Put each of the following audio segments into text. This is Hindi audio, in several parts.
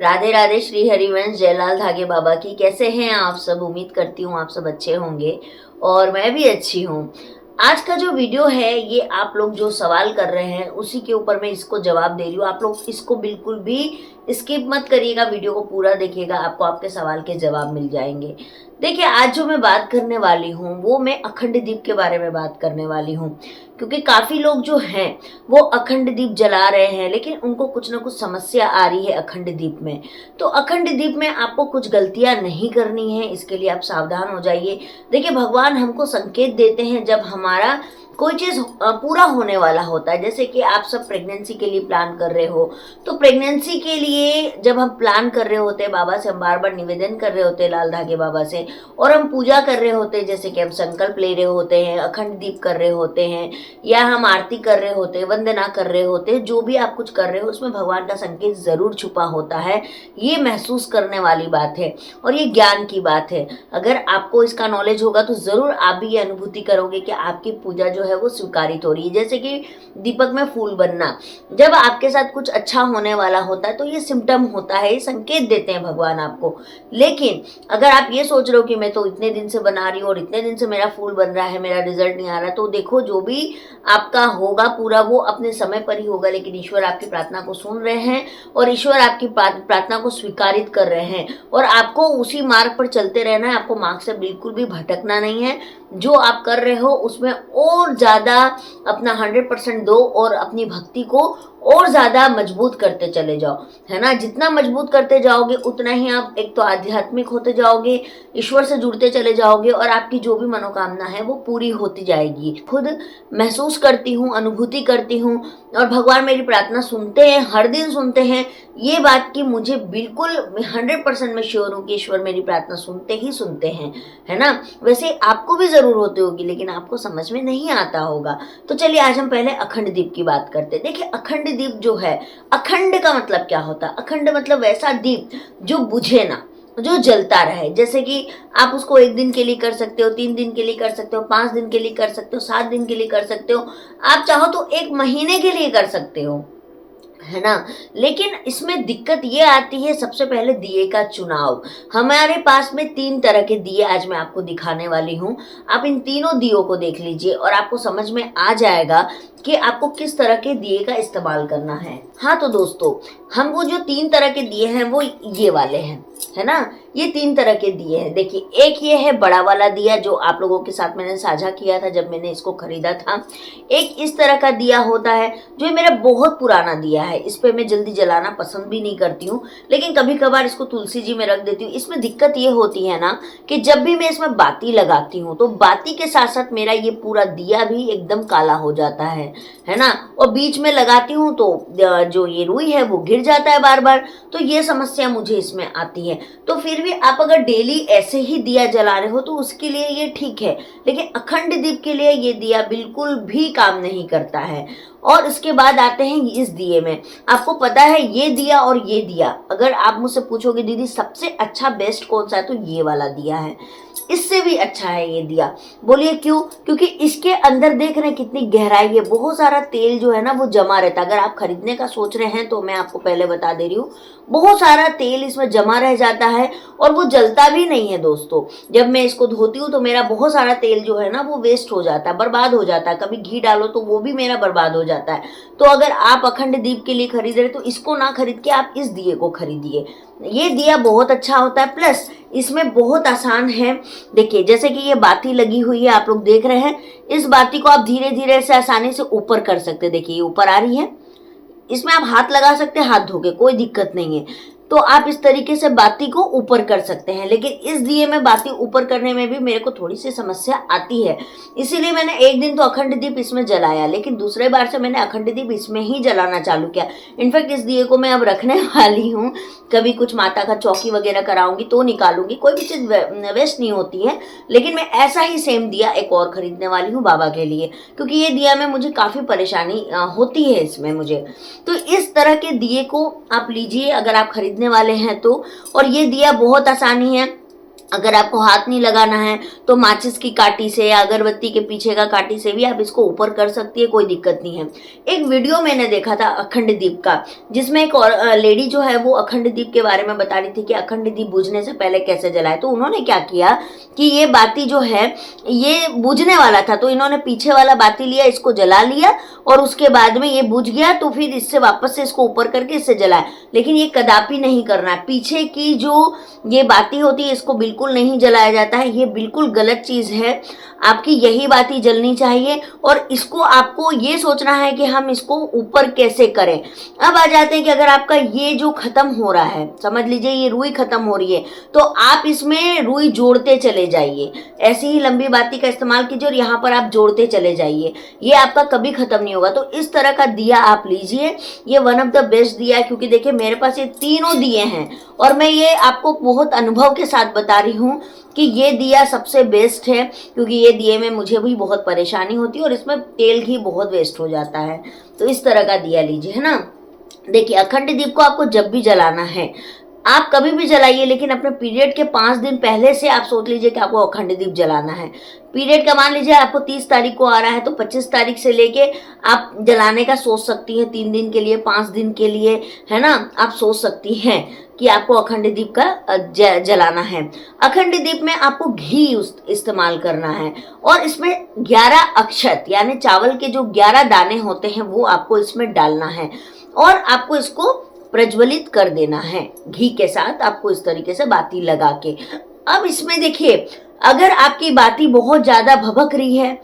राधे राधे। श्री हरिवंश जयलाल धागे बाबा की। कैसे हैं आप सब? उम्मीद करती हूँ आप सब अच्छे होंगे और मैं भी अच्छी हूँ। आज का जो वीडियो है ये आप लोग जो सवाल कर रहे हैं उसी के ऊपर मैं इसको जवाब दे रही हूँ। आप लोग इसको बिल्कुल भी स्किप मत करिएगा, वीडियो को पूरा देखिएगा, आपको आपके सवाल के जवाब मिल जाएंगे। देखिए, आज जो मैं बात करने वाली हूँ वो मैं अखंड दीप के बारे में बात करने वाली हूँ, क्योंकि काफी लोग जो हैं वो अखंड दीप जला रहे हैं लेकिन उनको कुछ ना कुछ समस्या आ रही है अखंड दीप में। तो अखंड दीप में आपको कुछ गलतियां नहीं करनी है, इसके लिए आप सावधान हो जाइए। देखिए, भगवान हमको संकेत देते हैं जब हमारा कोई चीज पूरा होने वाला होता है। जैसे कि आप सब प्रेगनेंसी के लिए प्लान कर रहे हो, तो प्रेगनेंसी के लिए जब हम प्लान कर रहे होते हैं, बाबा से हम बार बार निवेदन कर रहे होते हैं, लाल धागे बाबा से, और हम पूजा कर रहे होते हैं, जैसे कि हम संकल्प ले रहे होते हैं, अखंड दीप कर रहे होते हैं, या हम आरती कर रहे होते हैं, वंदना कर रहे होते हैं, जो भी आप कुछ कर रहे हो उसमें भगवान का संकेत जरूर छुपा होता है। ये महसूस करने वाली बात है और ये ज्ञान की बात है। अगर आपको इसका नॉलेज होगा तो जरूर आप भी ये अनुभूति करोगे कि आपकी पूजा जो है वो स्वीकारित हो रही है। जैसे कि दीपक में फूल बनना, जब आपके साथ कुछ अच्छा होने वाला होता है तो ये सिम्टम होता है, ये संकेत देते हैं भगवान आपको। लेकिन अगर आप ये सोच रहे हो कि मैं तो इतने दिन से बना रही हूँ और इतने दिन से मेरा फूल बन रहा है, मेरा रिजल्ट नहीं आ रहा, तो देखो जो भी आपका होगा पूरा वो अपने समय पर ही होगा। लेकिन ईश्वर आपकी प्रार्थना को सुन रहे हैं और ईश्वर आपकी प्रार्थना को स्वीकारित कर रहे हैं और आपको उसी मार्ग पर चलते रहना है। आपको मार्ग से बिल्कुल भी भटकना नहीं है। जो आप कर रहे हो उसमें और ज्यादा अपना 100% दो और अपनी भक्ति को और ज्यादा मजबूत करते चले जाओ, है ना। जितना मजबूत करते जाओगे उतना ही आप एक तो आध्यात्मिक होते जाओगे, ईश्वर से जुड़ते चले जाओगे और आपकी जो भी मनोकामना है वो पूरी होती जाएगी। खुद महसूस करती हूँ, अनुभूति करती हूँ और भगवान मेरी प्रार्थना सुनते हैं, हर दिन सुनते हैं। ये बात की मुझे बिल्कुल 100% मैं श्योर हूँ कि ईश्वर मेरी प्रार्थना सुनते ही सुनते हैं, है ना। वैसे आपको भी जरूर होती होगी लेकिन आपको समझ में नहीं आता होगा। तो चलिए आज हम पहले अखंड दीप की बात करते हैं। देखिए, अखंड दीप जो है, अखंड का मतलब क्या होता है? अखंड मतलब वैसा दीप जो बुझे ना, जो जलता रहे। जैसे कि आप उसको 1 दिन के लिए कर सकते हो, 3 दिन के लिए कर सकते हो, 5 दिन के लिए कर सकते हो, 7 दिन के लिए कर सकते हो, आप चाहो तो 1 महीने के लिए कर सकते हो, है ना। लेकिन इसमें दिक्कत ये आती है, सबसे पहले दिए का चुनाव। हमारे पास में 3 तरह के दिए आज मैं आपको दिखाने वाली हूँ। आप इन तीनों दियों को देख लीजिए और आपको समझ में आ जाएगा कि आपको किस तरह के दिए का इस्तेमाल करना है। हाँ तो दोस्तों, हम वो जो 3 तरह के दिए हैं वो ये वाले हैं, है ना। ये 3 तरह के दिए हैं। देखिए, एक ये है बड़ा वाला दिया जो आप लोगों के साथ मैंने साझा किया था जब मैंने इसको खरीदा था। एक इस तरह का दिया होता है जो मेरा बहुत पुराना दिया है, इस पे मैं जल्दी जलाना पसंद भी नहीं करती हूँ, लेकिन कभी कभार इसको तुलसी जी में रख देती हूँ। इसमें दिक्कत ये होती है ना कि जब भी मैं इसमें बाती लगाती हूँ तो बाती के साथ साथ मेरा ये पूरा दिया भी एकदम काला हो जाता है ना। और बीच में लगाती हूँ तो जो ये रुई है वो गिर जाता है बार बार, तो ये समस्या मुझे इसमें आती है। तो फिर भी आप अगर डेली ऐसे ही दिया जला रहे हो तो उसके लिए ये ठीक है, लेकिन अखंड दीप के लिए ये दिया बिल्कुल भी काम नहीं करता है। और इसके बाद आते हैं इस दिए में। आपको पता है ये दिया और ये दिया, अगर आप मुझसे पूछोगे दीदी सबसे अच्छा बेस्ट कौन सा है, तो ये वाला दिया है। इससे भी अच्छा है ये दिया। बोलिए क्यों? क्योंकि इसके अंदर देख रहे हैं कितनी गहराई है, बहुत सारा तेल जो है ना वो जमा रहता है। अगर आप खरीदने का सोच रहे हैं तो मैं आपको पहले बता दे रही हूँ, बहुत सारा तेल इसमें जमा रह जाता है और वो जलता भी नहीं है दोस्तों। जब मैं इसको धोती हूँ तो मेरा बहुत सारा तेल जो है ना वो वेस्ट हो जाता है, बर्बाद हो जाता है। कभी घी डालो तो वो भी मेरा बर्बाद हो जाता है। तो अगर आप अखंड दीप के लिए खरीद रहे तो इसको ना खरीद के आप इस दिए को खरीदिए। ये दिया बहुत अच्छा होता है, प्लस इसमें बहुत आसान है। देखिए, जैसे कि ये बाती लगी हुई है, आप लोग देख रहे हैं, इस बाती को आप धीरे धीरे से आसानी से ऊपर कर सकते हैं। देखिए ये ऊपर आ रही है, इसमें आप हाथ लगा सकते हैं, हाथ धो के, कोई दिक्कत नहीं है। तो आप इस तरीके से बाती को ऊपर कर सकते हैं। लेकिन इस दिए में बाती ऊपर करने में भी मेरे को थोड़ी सी समस्या आती है, इसीलिए मैंने एक दिन तो अखंड दीप इसमें जलाया, लेकिन दूसरे बार से मैंने अखंड दीप इसमें ही जलाना चालू किया। इनफैक्ट इस दिए को मैं अब रखने वाली हूँ, कभी कुछ माता का चौकी वगैरह कराऊंगी तो निकालूंगी, कोई भी चीज वेस्ट नहीं होती है। लेकिन मैं ऐसा ही सेम दिया एक और खरीदने वाली हूँ बाबा के लिए, क्योंकि ये दिया में मुझे काफी परेशानी होती है इसमें मुझे। तो इस तरह के दिए को आप लीजिए अगर आप खरीदने वाले हैं तो। और ये दिया बहुत आसानी है, अगर आपको हाथ नहीं लगाना है तो माचिस की काठी से या अगरबत्ती के पीछे का काठी से भी आप इसको ऊपर कर सकती है, कोई दिक्कत नहीं है। एक वीडियो मैंने देखा था अखंड दीप का, जिसमें एक और लेडी जो है वो अखंड दीप के बारे में बता रही थी कि अखंड दीप बुझने से पहले कैसे जलाए। तो उन्होंने क्या किया कि ये बाती जो है ये बुझने वाला था, तो इन्होंने पीछे वाला बाती लिया, इसको जला लिया और उसके बाद में ये बुझ गया, तो फिर इससे वापस से इसको ऊपर करके इससे जलाया। लेकिन ये कदापि नहीं करना है, पीछे की जो ये बाती होती है इसको बिल्कुल नहीं जलाया जाता है, ये बिल्कुल गलत चीज है। आपकी यही बाती जलनी चाहिए और इसको आपको ये सोचना है कि हम इसको ऊपर कैसे करें। अब आ जाते हैं कि अगर आपका ये जो खत्म हो रहा है, समझ लीजिए ये रुई खत्म हो रही है, तो आप इसमें रुई जोड़ते चले जाइए, ऐसी ही लंबी बाती का इस्तेमाल कीजिए और यहाँ पर आप जोड़ते चले जाइए, ये आपका कभी खत्म नहीं होगा। तो इस तरह का दिया आप लीजिए, ये वन ऑफ द बेस्ट दिया है, क्योंकि देखिए मेरे पास ये तीनों दिए हैं और मैं ये आपको बहुत अनुभव के साथ बता रही हूँ कि ये दिया सबसे बेस्ट है, क्योंकि ये दिए में मुझे भी बहुत परेशानी होती है और इसमें तेल घी बहुत वेस्ट हो जाता है। तो इस तरह का दिया लीजिए, है ना। देखिए अखंड दीप को आपको जब भी जलाना है, आप कभी भी जलाइए, लेकिन अपने पीरियड के 5 दिन पहले से आप सोच लीजिए कि आपको अखंड दीप जलाना है। पीरियड का मान लीजिए आपको 30 तारीख को आ रहा है, तो 25 तारीख से लेके आप जलाने का सोच सकती हैं, 3 दिन के लिए, 5 दिन के लिए, है ना। आप सोच सकती हैं कि आपको अखंड दीप का जलाना है। अखंड दीप में आपको घी इस्तेमाल करना है और इसमें 11 अक्षत यानी चावल के जो 11 दाने होते हैं वो आपको इसमें डालना है और आपको इसको प्रज्वलित कर देना है घी के साथ, आपको इस तरीके से बाती लगा के। अब इसमें देखिए अगर आपकी बाती बहुत ज्यादा भभक रही है,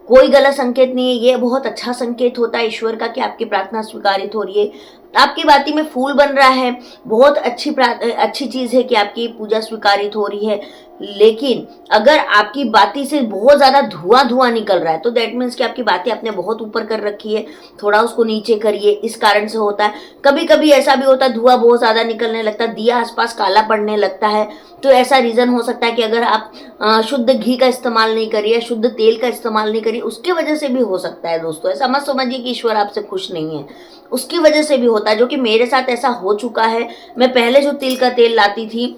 कोई गलत संकेत नहीं है, ये बहुत अच्छा संकेत होता है ईश्वर का कि आपकी प्रार्थना स्वीकारित हो रही है। आपकी बाती में फूल बन रहा है, बहुत अच्छी चीज है कि आपकी पूजा स्वीकारित हो रही है। लेकिन अगर आपकी बाती से बहुत ज्यादा धुआं निकल रहा है तो दैट मीन्स कि आपकी बाती आपने बहुत ऊपर कर रखी है, थोड़ा उसको नीचे करिए, इस कारण से होता है। कभी कभी ऐसा भी होता है धुआं बहुत ज्यादा निकलने लगता है, दिया आसपास काला पड़ने लगता है, तो ऐसा रीजन हो सकता है कि अगर आप शुद्ध घी का इस्तेमाल नहीं करिए, शुद्ध तेल का इस्तेमाल नहीं करिए, उसकी वजह से भी हो सकता है दोस्तों। ऐसा मत समझिए कि ईश्वर आपसे खुश नहीं है, उसकी वजह से भी होता है, जो कि मेरे साथ ऐसा हो चुका है। मैं पहले जो तिल का तेल लाती थी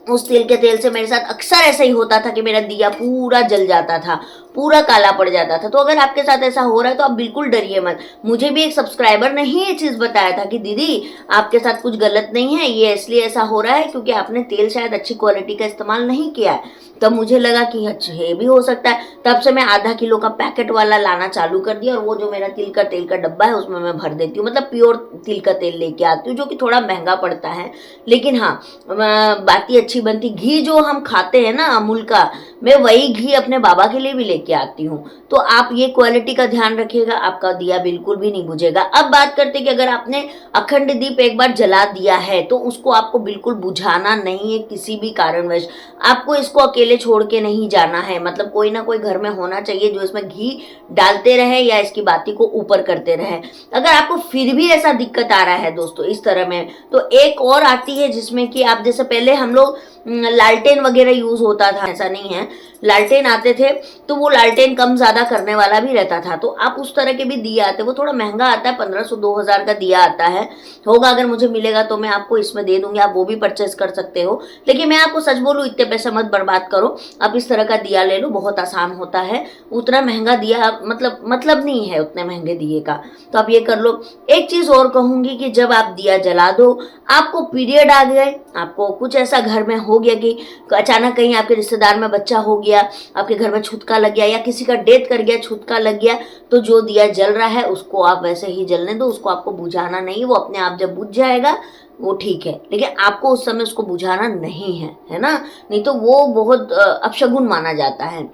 उस तिल के तेल से मेरे साथ अक्सर ऐसा ही होता था कि मेरा दिया पूरा जल जाता था, पूरा काला पड़ जाता था। तो अगर आपके साथ ऐसा हो रहा है तो आप बिल्कुल डरिए मत। मुझे भी एक सब्सक्राइबर ने ही ये चीज बताया था कि दीदी आपके साथ कुछ गलत नहीं है, ये इसलिए ऐसा हो रहा है क्योंकि आपने तेल शायद अच्छी क्वालिटी का इस्तेमाल नहीं किया है। तब मुझे लगा कि अच्छा ये भी हो सकता है, तब से मैं आधा किलो का पैकेट वाला लाना चालू कर दिया और वो जो मेरा तिल का तेल का डब्बा है उसमें मैं भर देती हूँ, मतलब प्योर तिल का तेल लेके आती हूँ, जो कि थोड़ा महंगा पड़ता है लेकिन हाँ बाती अच्छी बनती। घी जो हम खाते हैं ना अमूल का, मैं वही घी अपने बाबा के लिए भी लेके आती हूँ। तो आप ये क्वालिटी का ध्यान रखिएगा, आपका दिया बिल्कुल भी नहीं बुझेगा। अब बात करते हैं कि अगर आपने अखंड दीप एक बार जला दिया है तो उसको आपको बिल्कुल बुझाना नहीं है किसी भी कारणवश। आपको इसको अकेले छोड़ के नहीं जाना है, मतलब कोई ना कोई घर में होना चाहिए जो इसमें घी डालते रहे या इसकी बाती को ऊपर करते रहे। अगर आपको फिर भी ऐसा दिक्कत आ रहा है दोस्तों इस तरह में, तो एक और आती है जिसमें कि आप जैसे पहले हम लोग लालटेन वगैरह यूज होता था, ऐसा नहीं है, लालटेन आते थे तो वो लालटेन कम ज्यादा करने वाला भी रहता था, तो आप उस तरह के भी दिया आते, वो थोड़ा महंगा आता है, 1500-2000 का दिया आता है, होगा अगर मुझे मिलेगा तो मैं आपको इसमें दे दूंगी, आप वो भी परचेस कर सकते हो। लेकिन मैं आपको सच बोलूं इतने पैसे मत बर्बाद करो, आप इस तरह का दिया ले लो, बहुत आसान होता है, उतना महंगा दिया मतलब नहीं है उतने महंगे दिए का, तो आप ये कर लो। एक चीज और कहूंगी कि जब आप दिया जला दो, आपको पीरियड आ गए, आपको कुछ ऐसा घर में हो गया कि अचानक कहीं आपके रिश्तेदार में बच्चा हो गया, आपके घर में छूतका लग गया या किसी का डेथ कर गया, छूतका लग गया, तो जो दिया जल रहा है उसको आप वैसे ही जलने दो, उसको आपको बुझाना नहीं, वो अपने आप जब बुझ जाएगा वो ठीक है, लेकिन आपको उस समय उसको बुझाना नहीं है ना, नहीं तो वो बहुत अपशगुन माना जाता है।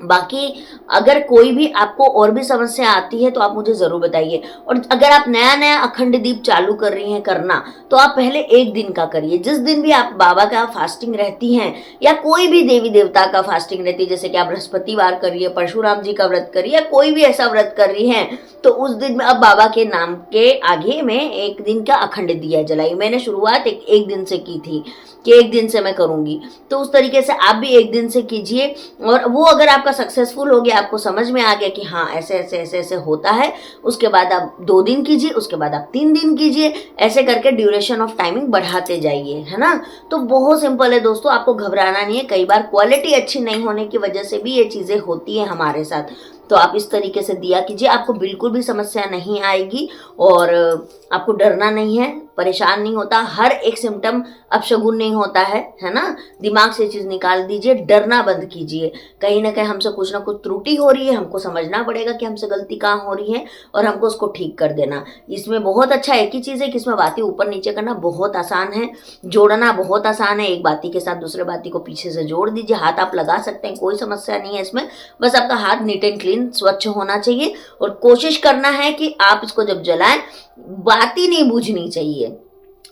बाकी अगर कोई भी आपको और भी समस्या आती है तो आप मुझे जरूर बताइए। और अगर आप नया अखंड दीप चालू कर रही हैं करना, तो आप पहले एक दिन का करिए। जिस दिन भी आप बाबा का फास्टिंग रहती हैं या कोई भी देवी देवता का फास्टिंग रहती है, जैसे कि आप बृहस्पतिवार करिए, परशुराम जी का व्रत करिए, कोई भी ऐसा व्रत कर रही हैं, तो उस दिन में अब बाबा के नाम के आगे में एक दिन का अखंड दिया जलाई। मैंने शुरुआत एक दिन से की थी कि एक दिन से मैं करूंगी, तो उस तरीके से आप भी एक दिन से कीजिए। और वो अगर आप आपका सक्सेसफुल हो गया, आपको समझ में आ गया कि हाँ ऐसे ऐसे ऐसे ऐसे होता है, उसके बाद आप 2 दिन कीजिए, उसके बाद आप 3 दिन कीजिए, ऐसे करके ड्यूरेशन ऑफ टाइमिंग बढ़ाते जाइए, है ना। तो बहुत सिंपल है दोस्तों, आपको घबराना नहीं है। कई बार क्वालिटी अच्छी नहीं होने की वजह से भी ये चीज़ें होती है हमारे साथ। तो आप इस तरीके से दिया कीजिए, आपको बिल्कुल भी समस्या नहीं आएगी और आपको डरना नहीं है, परेशान नहीं होता। हर एक सिम्टम अपशगुन नहीं होता है ना। दिमाग से चीज़ निकाल दीजिए, डरना बंद कीजिए। कहीं ना कहीं हमसे कुछ ना कुछ त्रुटि हो रही है, हमको समझना पड़ेगा कि हमसे गलती कहाँ हो रही है और हमको उसको ठीक कर देना। इसमें बहुत अच्छा एक ही चीज़ है कि इसमें बातें ऊपर नीचे करना बहुत आसान है, जोड़ना बहुत आसान है। एक बाती के साथ दूसरे बाती को पीछे से जोड़ दीजिए, हाथ आप लगा सकते हैं, कोई समस्या नहीं है इसमें। बस आपका हाथ नीट एंड क्लीन स्वच्छ होना चाहिए और कोशिश करना है कि आप इसको जब जलाएं बाती नहीं बुझनी चाहिए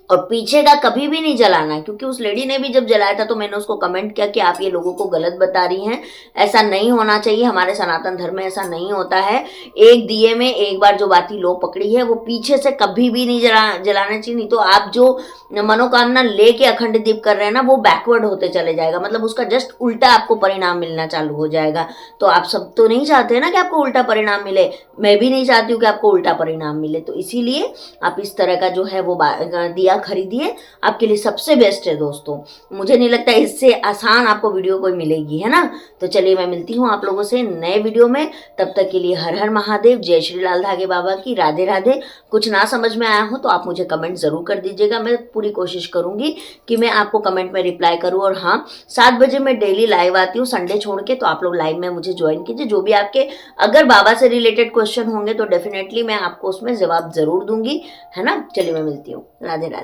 और पीछे का कभी भी नहीं जलाना है। क्योंकि उस लेडी ने भी जब जलाया था तो मैंने उसको कमेंट किया कि आप ये लोगों को गलत बता रही हैं, ऐसा नहीं होना चाहिए, हमारे सनातन धर्म में ऐसा नहीं होता है। एक दिए में एक बार जो बाती लो पकड़ी है वो पीछे से कभी भी नहीं जलाना चाहिए, नहीं तो आप जो मनोकामना लेके अखंड दीप कर रहे हैं ना वो बैकवर्ड होते चले जाएगा, मतलब उसका जस्ट उल्टा आपको परिणाम मिलना चालू हो जाएगा। तो आप सब तो नहीं चाहते ना कि आपको उल्टा परिणाम मिले, मैं भी नहीं चाहती हूँ कि आपको उल्टा परिणाम मिले। तो इसीलिए आप इस तरह का जो है वो दिया खरीदिए, आपके लिए सबसे बेस्ट है दोस्तों। मुझे नहीं लगता इससे आसान आपको वीडियो कोई मिलेगी, है ना। तो चलिए मैं मिलती हूँ आप लोगों से नए वीडियो में, तब तक के लिए हर हर महादेव, जय श्री लाल धागे बाबा की, राधे राधे। कुछ ना समझ में आया हो तो आप मुझे कमेंट जरूर कर दीजिएगा, मैं पूरी कोशिश करूंगी कि मैं आपको कमेंट में रिप्लाई करूं। और हाँ, 7 बजे मैं डेली लाइव आती हूँ संडे छोड़ के, तो आप लोग लाइव में मुझे ज्वाइन कीजिए। जो भी आपके अगर बाबा से रिलेटेड क्वेश्चन होंगे तो डेफिनेटली मैं आपको उसमें जवाब जरूर दूंगी, है ना। चलिए मैं मिलती हूँ, राधे राधे।